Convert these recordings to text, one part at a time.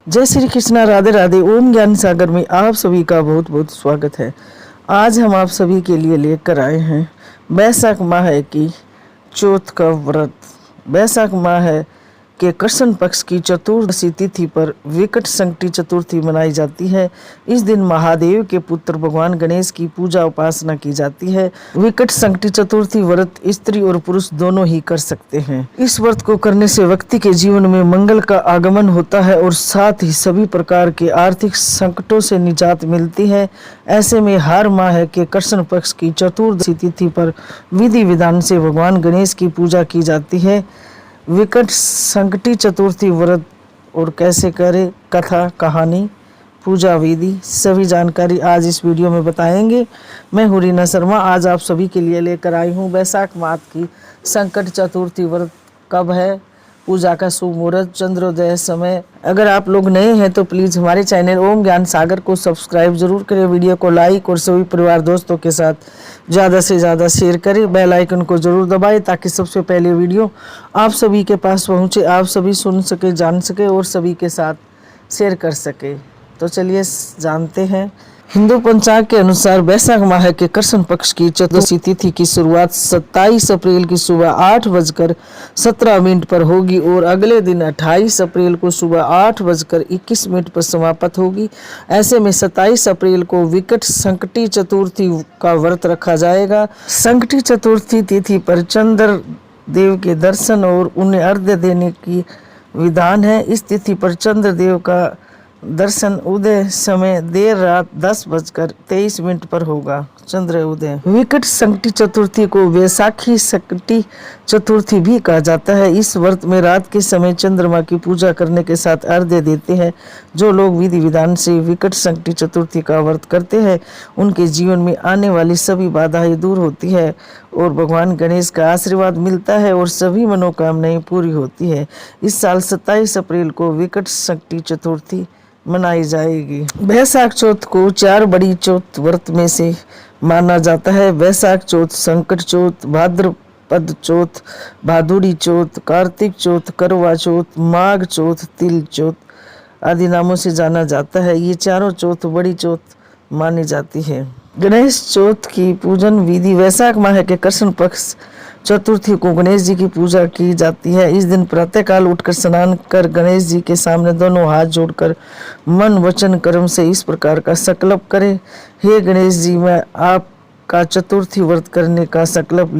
जय श्री कृष्णा, राधे राधे। ओम ज्ञान सागर में आप सभी का बहुत बहुत स्वागत है। आज हम आप सभी के लिए लेकर आए हैं बैसाख माह की चौथ का व्रत। बैसाख माह के कृष्ण पक्ष की चतुर्दशी तिथि पर विकट संकटी चतुर्थी मनाई जाती है। इस दिन महादेव के पुत्र भगवान गणेश की पूजा उपासना की जाती है। विकट संकटी चतुर्थी व्रत स्त्री और पुरुष दोनों ही कर सकते हैं। इस व्रत को करने से व्यक्ति के जीवन में मंगल का आगमन होता है और साथ ही सभी प्रकार के आर्थिक संकटों से निजात मिलती है। ऐसे में हर माह के कृष्ण पक्ष की चतुर्दशी तिथि पर विधि विधान से भगवान गणेश की पूजा की जाती है। विकट संकटी चतुर्थी व्रत और कैसे करें, कथा, कहानी, पूजा विधि, सभी जानकारी आज इस वीडियो में बताएंगे। मैं हूँ रीना शर्मा। आज आप सभी के लिए लेकर आई हूँ बैसाख माह की संकट चतुर्थी व्रत कब है, पूजा का शुभ मुहूर्त, चंद्रोदय समय। अगर आप लोग नए हैं तो प्लीज़ हमारे चैनल ओम ज्ञान सागर को सब्सक्राइब जरूर करें, वीडियो को लाइक और सभी परिवार दोस्तों के साथ ज़्यादा से ज़्यादा शेयर करें, बेल आइकन को ज़रूर दबाएं ताकि सबसे पहले वीडियो आप सभी के पास पहुंचे, आप सभी सुन सके, जान सके और सभी के साथ शेयर कर सके। तो चलिए जानते हैं। हिंदू पंचांग के अनुसार बैसाख माह के कृष्ण पक्ष की चतुर्दशी तिथि की शुरुआत 27 अप्रैल की सुबह 8:17 पर होगी और अगले दिन 28 अप्रैल को सुबह 8:21 पर समाप्त होगी। ऐसे में 27 अप्रैल को विकट संकटी चतुर्थी का व्रत रखा जाएगा। संकटी चतुर्थी तिथि पर चंद्र देव के दर्शन और उन्हें अर्घ्य देने की विधान है। इस तिथि पर चंद्र देव का दर्शन उदय समय देर रात 10:23 पर होगा। चंद्र उदय। विकट संकटी चतुर्थी को वैसाखी संकटी चतुर्थी भी कहा जाता है। इस व्रत में रात के समय चंद्रमा की पूजा करने के साथ अर्घ्य देते हैं। जो लोग विधि विधान से विकट संकटी चतुर्थी का व्रत करते हैं उनके जीवन में आने वाली सभी बाधाएं दूर होती है और भगवान गणेश का आशीर्वाद मिलता है और सभी मनोकामनाएं पूरी होती है। इस साल 27 अप्रैल को विकट संकटी चतुर्थी मनाई जाएगी। बैसाख चौथ को 4 बड़ी चौथ व्रत में से माना जाता है। बैसाख चौथ, संकट चौथ, भाद्रपद चौथ, भादुड़ी चौथ, कार्तिक चौथ, करवा चौथ, माघ चौथ, तिल चौथ आदि नामों से जाना जाता है। ये चारों चौथ बड़ी चौथ मानी जाती है। गणेश चौथ की पूजन विधि। वैसाख माह के कृष्ण पक्ष चतुर्थी को गणेश जी की पूजा की जाती है। इस दिन प्रातःकाल उठकर स्नान कर गणेश जी के सामने दोनों हाथ जोड़कर मन वचन कर्म से इस प्रकार का संकल्प करें। हे गणेश जी, मैं आपका चतुर्थी व्रत करने का संकल्प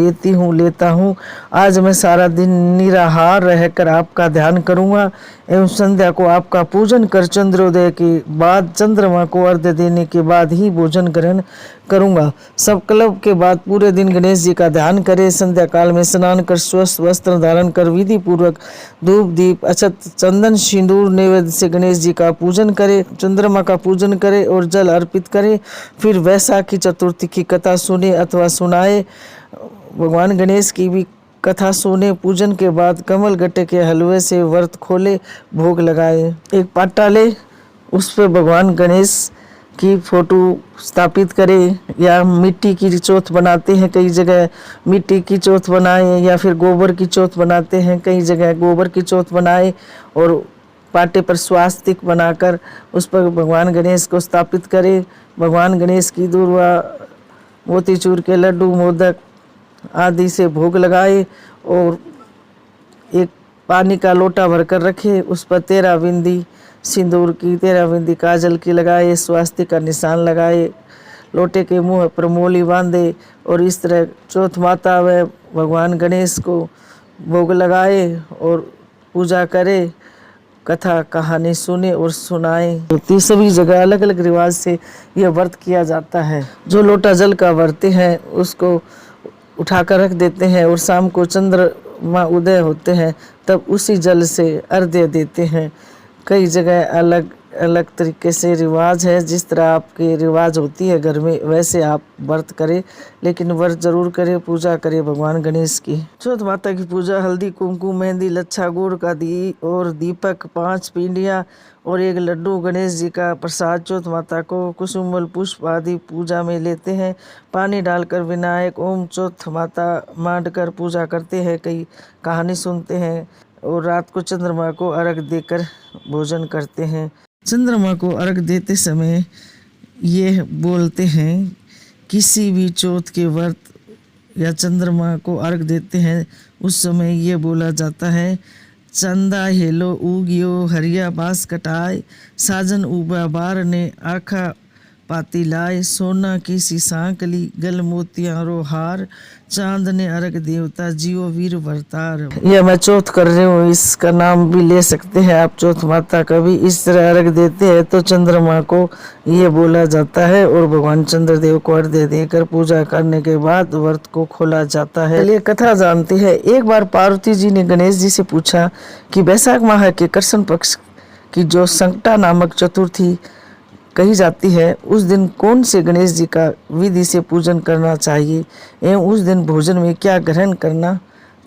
लेता हूँ। आज मैं सारा दिन निराहार रहकर आपका ध्यान करूँगा एवं संध्या को आपका पूजन कर चंद्रोदय के बाद चंद्रमा को अर्घ्य देने के बाद ही भोजन ग्रहण करूँगा। संकल्प के बाद पूरे दिन गणेश जी का ध्यान करें। संध्या काल में स्नान कर स्वस्थ वस्त्र धारण कर विधि पूर्वक धूप दीप अक्षत चंदन सिंदूर नैवेद्य से गणेश जी का पूजन करें, चंद्रमा का पूजन करें और जल अर्पित करें। फिर वैसाखी चतुर्थी की कथा सुने अथवा सुनाए। भगवान गणेश की भी कथा सुने। पूजन के बाद कमल गट्टे के हलवे से व्रत खोले, भोग लगाए। एक पाटा ले, उस पर भगवान गणेश की फोटो स्थापित करें या मिट्टी की चौथ बनाते हैं, कई जगह मिट्टी की चौथ बनाए या फिर गोबर की चौथ बनाते हैं, कई जगह गोबर की चौथ बनाए और पाटे पर स्वास्तिक बनाकर उस पर भगवान गणेश को स्थापित करें। भगवान गणेश की दूर्वा, मोतीचूर के लड्डू, मोदक आदि से भोग लगाए और एक पानी का लोटा भरकर रखे। उस पर 13 बिंदी सिंदूर की, 13 बिंदी काजल की लगाए, स्वास्तिक का निशान लगाए, लोटे के मुंह पर मोली बांधे और इस तरह चौथ माता व भगवान गणेश को भोग लगाए और पूजा करे, कथा कहानी सुने और सुनाए। तो सभी जगह अलग अलग रिवाज से यह व्रत किया जाता है। जो लोटा जल का भरते हैं उसको उठाकर रख देते हैं और शाम को चंद्रमा उदय होते हैं तब उसी जल से अर्घ्य देते हैं। कई जगह अलग अलग तरीके से रिवाज है। जिस तरह आपके रिवाज होती है घर में वैसे आप व्रत करें, लेकिन व्रत जरूर करें, पूजा करें भगवान गणेश की। चौथ माता की पूजा। हल्दी, कुमकुम, मेहंदी, लच्छा, गुड़ का और दीपक, 5 पिंडियाँ और 1 लड्डू गणेश जी का प्रसाद चौथ माता को कुसुमल पुष्प आदि पूजा में लेते हैं। पानी डालकर विनायक ओम चौथ माता मांड कर पूजा करते हैं। कई कहानी सुनते हैं। और रात को चंद्रमा को अर्घ देकर भोजन करते हैं। चंद्रमा को अर्घ देते समय ये बोलते हैं, किसी भी चौथ के व्रत या चंद्रमा को अर्घ देते हैं उस समय ये बोला जाता है, चंदा हेलो उगियो हरिया बास कटाए, साजन उबा बार ने आखा पाती लाए, सोना की सी सांकली गल मोतियारो हार, चांद ने अर्घ देवता जियो वीर वरतार। यह मैं चौथ कर रही हूँ, इसका नाम भी ले सकते हैं आप चौथ माता का भी। इस तरह अर्घ देते हैं तो चंद्रमा को ये बोला जाता है और भगवान चंद्रदेव को अर्घ देकर पूजा करने के बाद व्रत को खोला जाता है। चलिए कथा जानते हैं। एक बार पार्वती जी ने गणेश जी से पूछा कि वैशाख माह के कृष्ण पक्ष की जो संकटा नामक चतुर्थी कही जाती है, उस दिन कौन से गणेश जी का विधि से पूजन करना चाहिए एवं उस दिन भोजन में क्या ग्रहण करना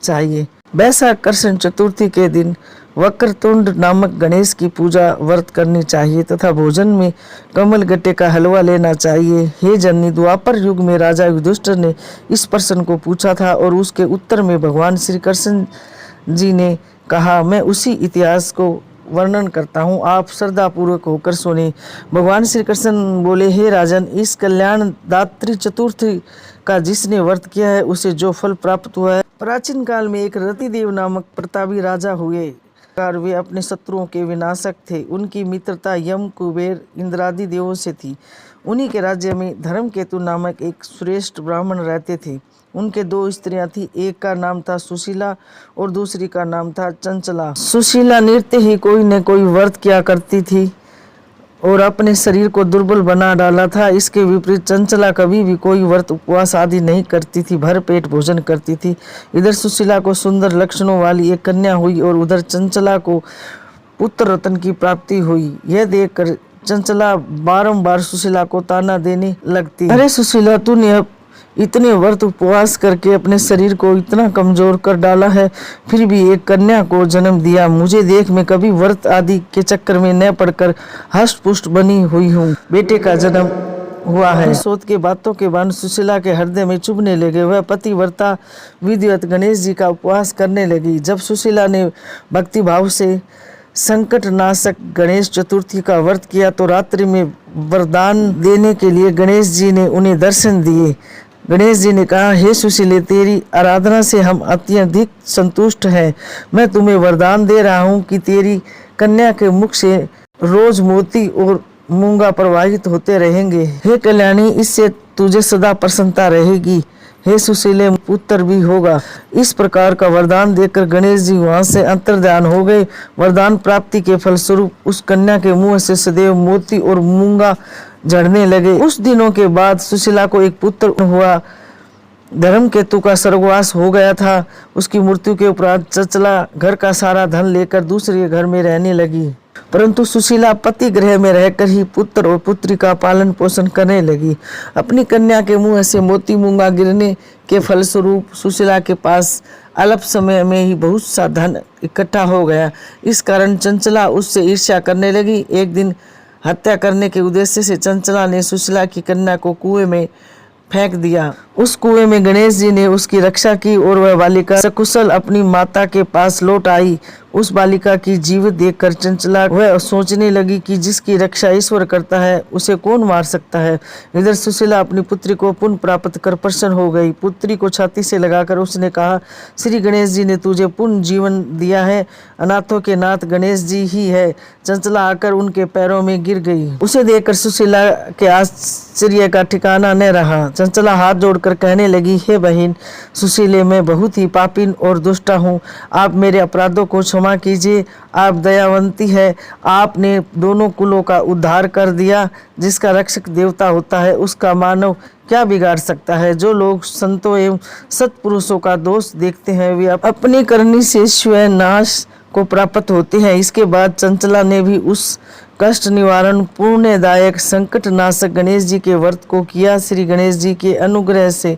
चाहिए। वैशाख कृष्ण चतुर्थी के दिन वक्रतुंड नामक गणेश की पूजा व्रत करनी चाहिए तथा भोजन में कमल गट्टे का हलवा लेना चाहिए। हे जननी, द्वापर युग में राजा युधिष्ठिर ने इस प्रश्न को पूछा था और उसके उत्तर में भगवान श्री कृष्ण जी ने कहा, मैं उसी इतिहास को वर्णन करता हूँ, आप श्रद्धा पूर्वक होकर सुने। भगवान श्री कृष्ण बोले, हे राजन, इस कल्याण दात्री चतुर्थी का जिसने व्रत किया है उसे जो फल प्राप्त हुआ है। प्राचीन काल में एक रतिदेव नामक प्रतापी राजा हुए। वे अपने शत्रुओं के विनाशक थे। उनकी मित्रता यम, कुबेर, इंद्रादि देवों से थी। उन्हीं के राज्य में धर्मकेतु नामक एक श्रेष्ठ ब्राह्मण रहते थे। उनके दो स्त्रियां थी, एक का नाम था सुशीला और दूसरी का नाम था चंचला। सुशीला नित्य ही कोई न कोई व्रत किया करती थी और अपने शरीर को दुर्बल बना डाला था। इसके विपरीत चंचला कभी भी कोई व्रत उपवास आदि नहीं करती थी, भर पेट भोजन करती थी। इधर सुशीला को सुंदर लक्षणों वाली एक कन्या हुई और उधर चंचला को पुत्र रत्न की प्राप्ति हुई। यह देखकर चंचला बारंबार सुशीला को ताना देने लगती, अरे सुशीला, तूने इतने व्रत उपवास करके अपने शरीर को इतना कमजोर कर डाला है, फिर भी एक कन्या को जन्म दिया। मुझे देख, मैं कभी व्रत आदि के चक्कर में न पड़कर हष्ट पुष्ट बनी हुई हूँ। बेटे का जन्म हुआ है। सोच के बातों के बाद सुशीला के हृदय में चुभने लगे। वह पतिव्रता विधिवत गणेश जी का उपवास करने लगी। जब सुशीला ने भक्ति भाव से संकट नाशक गणेश चतुर्थी का व्रत किया तो रात्रि में वरदान देने के लिए गणेश जी ने उन्हें दर्शन दिए। गणेश जी ने कहा, हे सुशीले, तेरी आराधना से हम अत्यधिक संतुष्ट हैं। मैं तुम्हें वरदान दे रहा हूँ कि तेरी कन्या के मुख से रोज मोती और मूंगा प्रवाहित होते रहेंगे। हे कल्याणी, इससे तुझे सदा प्रसन्नता रहेगी। हे सुशीले, पुत्र भी होगा। इस प्रकार का वरदान देकर गणेश जी वहां से अंतर्ध्यान हो गए। वरदान प्राप्ति के फलस्वरूप उस कन्या के मुंह से सदैव मोती और मूंगा झड़ने लगे। उस दिनों के बाद सुशीला को एक पुत्र हुआ। धर्मकेतु का स्वर्गवास हो गया था। उसकी मृत्यु के उपरांत चंचला घर का सारा धन लेकर दूसरे घर में रहने लगी, परंतु सुशीला पति गृह में रहकर ही पुत्र और पुत्री का पालन पोषण करने लगी। अपनी कन्या के मुंह से मोती मूंगा गिरने के फलस्वरूप सुशीला के पास अल्प समय में ही बहुत सा धन इकट्ठा हो गया। इस कारण चंचला उससे ईर्ष्या करने लगी। एक दिन हत्या करने के उद्देश्य से चंचला ने सुशीला की कन्या को कुएं में फेंक दिया। उस कुएं में गणेश जी ने उसकी रक्षा की और वह बालिका सकुशल अपनी माता के पास लौट आई। उस बालिका की जीवित देखकर चंचला वह सोचने लगी कि जिसकी रक्षा ईश्वर करता है उसे कौन मार सकता है। इधर सुशीला अपनी पुत्री को पुनः प्राप्त कर प्रसन्न हो गई। पुत्री को छाती से लगाकर उसने कहा, श्री गणेश जी ने तुझे पुनः जीवन दिया है। अनाथों के नाथ गणेश जी ही है। चंचला आकर उनके पैरों में गिर गई। उसे देखकर सुशीला के आश्चर्य का ठिकाना न रहा। चंचला हाथ जोड़कर कहने लगी, हे बहन सुशीले, मैं बहुत ही पापिन और दुष्टा हूँ। आप मेरे अपराधों को क्षमा कीजिए। आप दयावंती है। आपने दोनों कुलों का उद्धार कर दिया। जिसका रक्षक देवता होता है उसका मानव क्या बिगाड़ सकता है। जो लोग संतों एवं सत्पुरुषों का दोष देखते हैं वे अपनी करनी से स्वयं नाश को प्राप्त होते हैं। इसके बाद चंचला ने भी उस कष्ट निवारण पुण्यदायक संकट नाशक गणेश जी के व्रत को किया। श्री गणेश जी के अनुग्रह से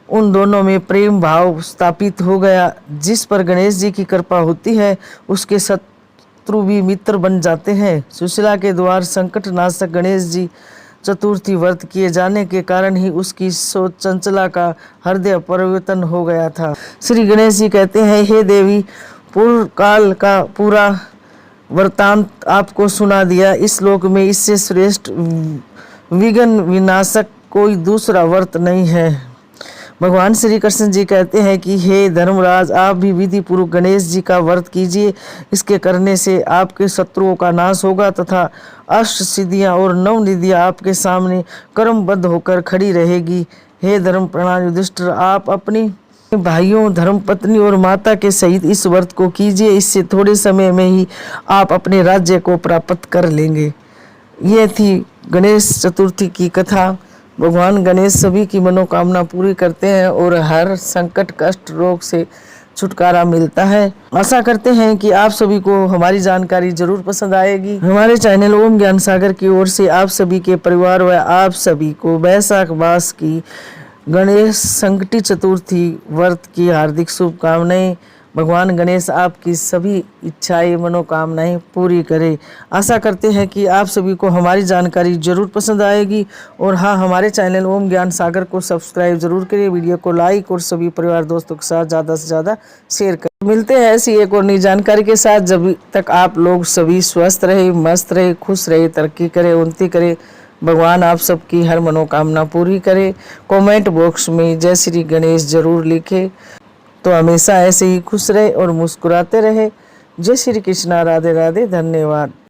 उन दोनों में प्रेम भाव स्थापित हो गया। जिस पर गणेश जी की कृपा होती है उसके शत्रु भी मित्र बन जाते हैं। सुशीला के द्वार संकट नाशक गणेश जी चतुर्थी व्रत किए जाने के कारण ही उसकी सोच चंचला का हृदय परिवर्तन हो गया था। श्री गणेश जी कहते हैं, हे देवी, पूर्व काल का पूरा वृतांत आपको सुना दिया। इस लोक में इससे श्रेष्ठ विघ्न विनाशक कोई दूसरा व्रत नहीं है। भगवान श्री कृष्ण जी कहते हैं कि हे धर्मराज, आप भी विधि पूर्वक गणेश जी का व्रत कीजिए। इसके करने से आपके शत्रुओं का नाश होगा तथा अष्ट सिद्धियां और नव निधियां आपके सामने कर्मबद्ध होकर खड़ी रहेगी। हे धर्म प्राण युधिष्ठिर, आप अपनी भाइयों, धर्मपत्नी और माता के सहित इस व्रत को कीजिए। इससे थोड़े समय में ही आप अपने राज्य को प्राप्त कर लेंगे। ये थी गणेश चतुर्थी की कथा। भगवान गणेश सभी की मनोकामना पूरी करते हैं और हर संकट, कष्ट, रोग से छुटकारा मिलता है। आशा करते हैं कि आप सभी को हमारी जानकारी जरूर पसंद आएगी। हमारे चैनल ओम ज्ञान सागर की ओर से आप सभी के परिवार व आप सभी को वैशाख मास की गणेश संकटी चतुर्थी व्रत की हार्दिक शुभकामनाएं। भगवान गणेश आपकी सभी इच्छाएं, मनोकामनाएं पूरी करे। आशा करते हैं कि आप सभी को हमारी जानकारी जरूर पसंद आएगी। और हाँ, हमारे चैनल ओम ज्ञान सागर को सब्सक्राइब जरूर करें, वीडियो को लाइक और सभी परिवार दोस्तों के साथ ज़्यादा से ज़्यादा शेयर करें। मिलते हैं ऐसी एक और नई जानकारी के साथ। जब तक आप लोग सभी स्वस्थ रहे, मस्त रहे, खुश रहे, तरक्की करें, उन्नति करें। भगवान आप सबकी हर मनोकामना पूरी करे। कमेंट बॉक्स में जय श्री गणेश जरूर लिखें। तो हमेशा ऐसे ही खुश रहे और मुस्कुराते रहे। जय श्री कृष्णा, राधे राधे, धन्यवाद।